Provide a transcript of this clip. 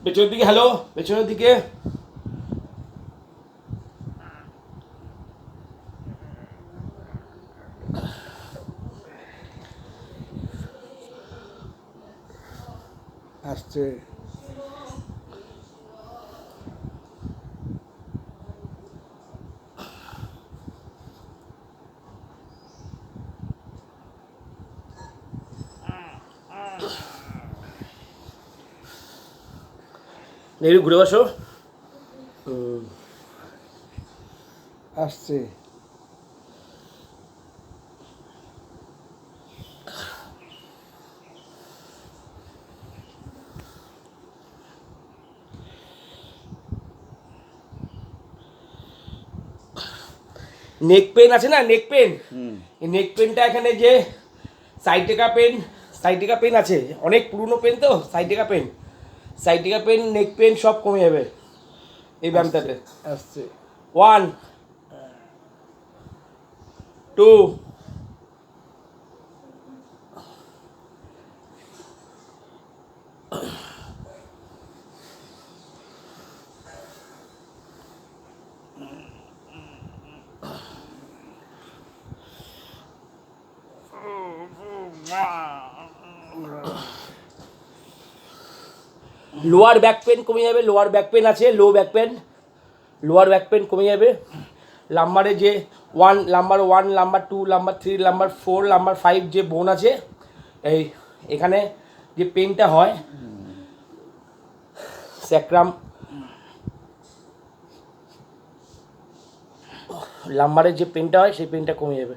পেছনের দিকে, হ্যালো, পেছনের দিকে। আসছে। একটু ঘুরে বসো। আসছে। নেক পেন আছে না, নেক পেন, এই নেক পেনটা এখানে যে সাইটেকা পেন আছে, অনেক পুরনো পেন তো, সাইটেকা পেন, নেক পেন সব কমে যাবে এই ব্যায়ামটাতে। আসছে। 1 2 লোয়ার ব্যাক পেন কমে যাবে, লোয়ার ব্যাক পেন আছে, লোয়ার ব্যাক পেন কমে যাবে। লাম্বারে যে number 1, number 2, number 3, number 4, number 5 যে বোন আছে, এই এখানে যে পেনটা হয় স্যাক্রাম, লাম্বারের যে পেনটা হয় সেই পেনটা কমে যাবে।